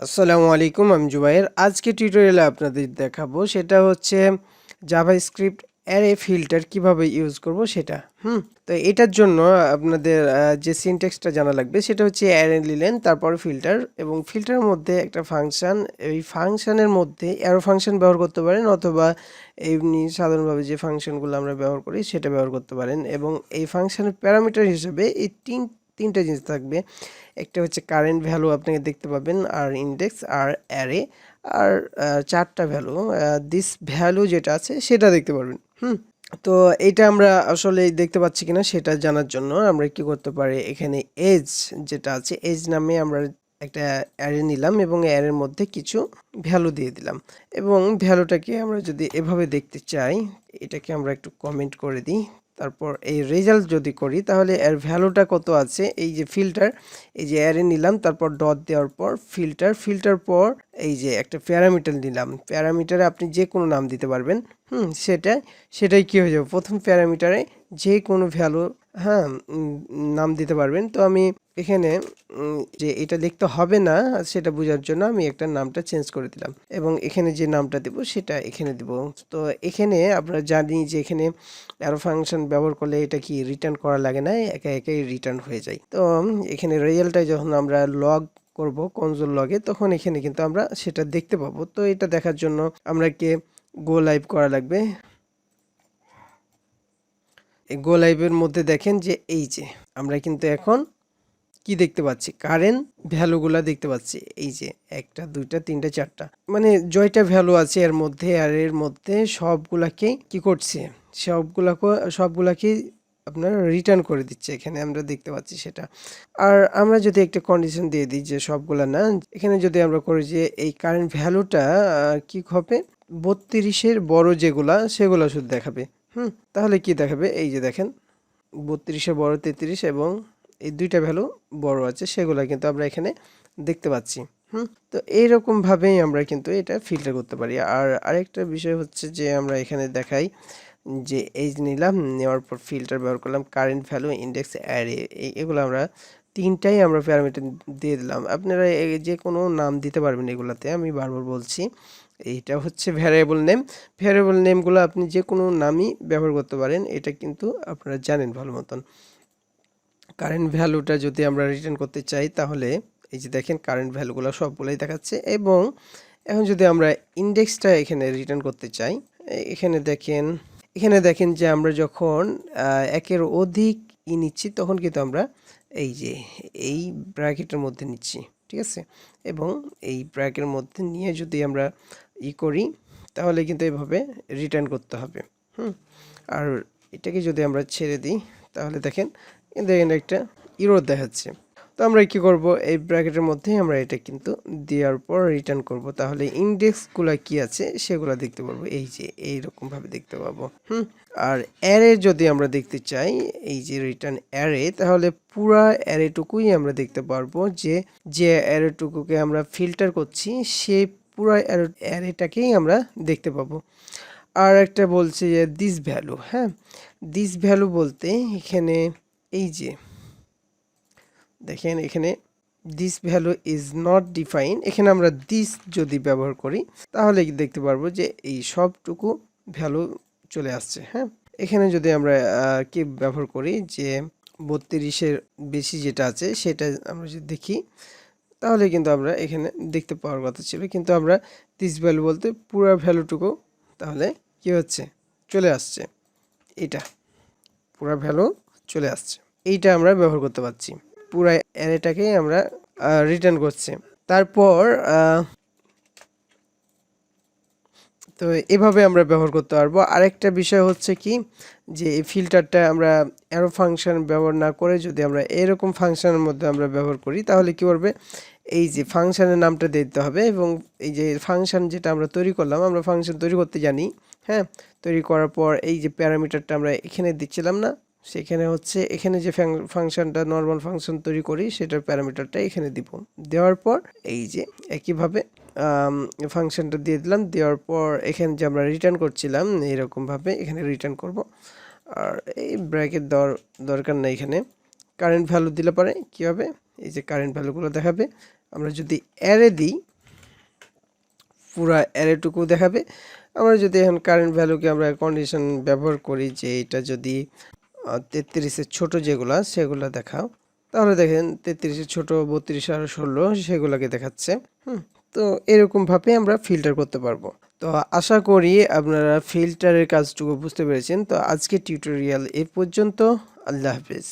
আসসালামু আলাইকুম, আমি জুবাইর। আজকে টিউটোরিয়ালে আপনাদের দেখাবো সেটা হচ্ছে জাভাস্ক্রিপ্ট অ্যারে ফিল্টার কিভাবে ইউজ করব সেটা। তো এটার জন্য আপনাদের যে সিনট্যাক্সটা জানা লাগবে সেটা হচ্ছে অ্যারে নিলেন, তারপর ফিল্টার, এবং ফিল্টারের মধ্যে একটা ফাংশন, এই ফাংশনের মধ্যে অ্যারো ফাংশন ব্যবহার করতে পারেন, অথবা এমনি সাধারণভাবে যে ফাংশনগুলো আমরা ব্যবহার করি সেটা ব্যবহার করতে পারেন। এবং এই ফাংশনের প্যারামিটার হিসেবে এই তিনটা জিনিস থাকবে। একটা হচ্ছে কারেন্ট ভ্যালু আপনাকে দেখতে পাবেন, আর ইন্ডেক্স, আর অ্যারে, আর চারটা ভ্যালু, দিস ভ্যালু যেটা আছে সেটা দেখতে পারবেন। তো এইটা আমরা আসলে দেখতে পাচ্ছি কিনা সেটা জানার জন্য আমরা কি করতে পারি, এখানে এজ যেটা আছে, এজ নামে আমরা একটা অ্যারে নিলাম এবং অ্যারের মধ্যে কিছু ভ্যালু দিয়ে দিলাম। এবং ভ্যালুটাকে আমরা যদি এভাবে দেখতে চাই, এটাকে আমরা একটু কমেন্ট করে দিই। তারপর এই রেজাল্ট যদি করি তাহলে এর ভ্যালুটা কত আছে, এই যে ফিল্টার, এই যে অ্যারে নিলাম, তারপর ডট দেওয়ার পর ফিল্টার পর এই যে একটা প্যারামিটার নিলাম। প্যারামিটারে আপনি যে কোনো নাম দিতে পারবেন। সেটাই কি হয়ে যাবে, প্রথম প্যারামিটারে যে কোনো ভ্যালু নাম দিতে পারবেন। তো আমি এখানে যে এটা লিখতে হবে না সেটা বোঝার জন্য আমি একটা নামটা চেঞ্জ করে দিলাম, এবং এখানে যে নামটা দেব সেটা এখানে দেব। তো এখানে আমরা জানি যে এখানে অ্যারো ফাংশন ব্যবহার করলে এটা কি রিটার্ন করা লাগে না, একা একাই রিটার্ন হয়ে যায়। তো এখানে রেজাল্টটা যখন আমরা লগ করব কনসোল লগে, তখন এখানে কিন্তু আমরা সেটা দেখতে পাবো। তো এটা দেখার জন্য আমরা গো লাইভ করা লাগবে। এই গো লাইভের মধ্যে দেখেন যে এই যে আমরা কিন্তু এখন কি দেখতে পাচ্ছি, কারেন্ট ভ্যালুগুলা দেখতে পাচ্ছি। এই যে 1টা 2টা 3টা 4টা, মানে জয়টা ভ্যালু আছে এর মধ্যে, আর এর মধ্যে সবগুলাকে কি করছে, সবগুলাকে আপনার রিটার্ন করে দিচ্ছে, এখানে আমরা দেখতে পাচ্ছি সেটা। আর আমরা যদি একটা কন্ডিশন দিয়ে দিই যে সবগুলা না, এখানে যদি আমরা করি যে এই কারেন্ট ভ্যালুটা কি হবে, 32-এর বড় যেগুলা সেগুলা শুধু দেখাবে। তাহলে কি দেখাবে, এই যে দেখেন 32-এর বড় 33, এবং এই দুইটা ভ্যালু বড় আছে সেগুলো কিন্তু আমরা এখানে দেখতে পাচ্ছি। তো এইরকম ভাবেই আমরা কিন্তু এটা ফিল্টার করতে পারি। আর আরেকটা বিষয় হচ্ছে যে আমরা এখানে দেখাই যে এজ নিলাম, নেওয়ার পর ফিল্টার ব্যবহার করলাম, কারেন্ট ভ্যালু, ইন্ডেক্স, অ্যারে, এগুলো আমরা তিনটাই আমরা প্যারামিটার দিয়ে দিলাম। আপনারা যে কোনো নাম দিতে পারবেন এগুলাতে, আমি বারবার বলছি। এইটা হচ্ছে ভ্যারিয়েবল নেমগুলো আপনি যে কোনো নামই ব্যবহার করতে পারেন, এটা কিন্তু আপনারা জানেন ভালো মতন। কারেন্ট ভ্যালুটা যদি আমরা রিটার্ন করতে চাই তাহলে এই যে দেখেন কারেন্ট ভ্যালুগুলো সবগুলোই দেখাচ্ছে। এবং এখন যদি আমরা ইন্ডেক্সটা এখানে রিটার্ন করতে চাই, এখানে দেখেন যে আমরা যখন একের অধিক নিচ্ছি তখন কিন্তু আমরা এই যে এই ব্র্যাকেটের মধ্যে নিচ্ছি, ঠিক আছে। এবং এই ব্র্যাকেটের মধ্যে নিয়ে যদি আমরা করি তাহলে কিন্তু এভাবে রিটার্ন করতে হবে। আর এটাকে যদি আমরা ছেড়ে দিই তাহলে দেখেন এখানে একটা ইরর দেখাচ্ছে। তো আমরা কি করব, এই ব্র্যাকেটের মধ্যেই আমরা এটা কিন্তু দেওয়ার পর রিটার্ন করব, তাহলে ইন্ডেক্সগুলো কি আছে সেগুলো দেখতে পারবো, এই যে এইরকম ভাবে দেখতে পাবো। আর অ্যারে যদি আমরা দেখতে চাই, এই যে রিটার্ন অ্যারে, তাহলে পুরা অ্যারেটুকুই আমরা দেখতে পারবো, যে অ্যারেটুকুকে আমরা ফিল্টার করছি সেই পুরো অ্যারেটাকেই আমরা দেখতে পাবো। আর একটা বলছে যে দিস ভ্যালু, দিস ভ্যালু বলতে এখানে এই যে দেখেন এখানে this value is not define, এখানে আমরা দিস যদি ব্যবহার করি তাহলে দেখতে পারবো যে এই সবটুকু ভ্যালু চলে আসছে। এখানে যদি আমরা কি ব্যবহার করি যে 32-এর বেশি যেটা আছে সেটা আমরা যদি দেখি তাহলে কিন্তু আমরা এখানে দেখতে পাওয়ার কথা ছিল, কিন্তু আমরা দিস ভ্যালু বলতে পুরো ভ্যালুটুকু তাহলে কি হচ্ছে, চলে আসছে, এটা পুরো ভ্যালু চলে আসছে, এইটা আমরা ব্যবহার করতে পারছি, পুরো অ্যারেটাকে আমরা রিটার্ন করছে। তারপর তো এভাবে আমরা ব্যবহার করতে পারবো। আরেকটা বিষয় হচ্ছে কি, যে এই ফিল্টারটা আমরা অ্যারো ফাংশন ব্যবহার না করে যদি আমরা এরকম ফাংশনের মধ্যে আমরা ব্যবহার করি তাহলে কি করবে, এই যে ফাংশনের নামটা দিতে হবে, এবং এই যে ফাংশন যেটা আমরা তৈরি করলাম, আমরা ফাংশন তৈরি করতে জানি। তৈরি করার পর এই যে প্যারামিটারটা আমরা এখানে দিচ্ছিলাম না, সেখানে হচ্ছে এখানে যে ফাংশনটা নর্মাল ফাংশন তৈরি করি সেটার প্যারামিটারটা এখানে দিব। দেওয়ার পর এই যে একইভাবে ফাংশনটা দিয়ে দিলাম, দেওয়ার পর এখানে যে আমরা রিটার্ন করছিলাম এইরকমভাবে এখানে রিটার্ন করব। আর এই ব্র্যাকেট দেওয়ার দরকার নেই, এখানে কারেন্ট ভ্যালু দিলে পরে কী হবে, এই যে কারেন্ট ভ্যালুগুলো দেখাবে। আমরা যদি অ্যারে দিই পুরা অ্যারেটুকু দেখাবে। আমরা যদি এখন কারেন্ট ভ্যালুকে আমরা কন্ডিশন ব্যবহার করি যে এটা যদি 33-এর ছোট যেগুলা সেগুলা দেখাও, তাহলে দেখেন 33-এর ছোট 32 আর 16 সেগুলাকে দেখাচ্ছে। তো এরকমভাবে আমরা ফিল্টার করতে পারবো। তো আশা করি আপনারা ফিল্টারের কাজটুকু বুঝতে পেরেছেন। তো আজকে টিউটোরিয়াল এ পর্যন্ত। আল্লাহ হাফেজ।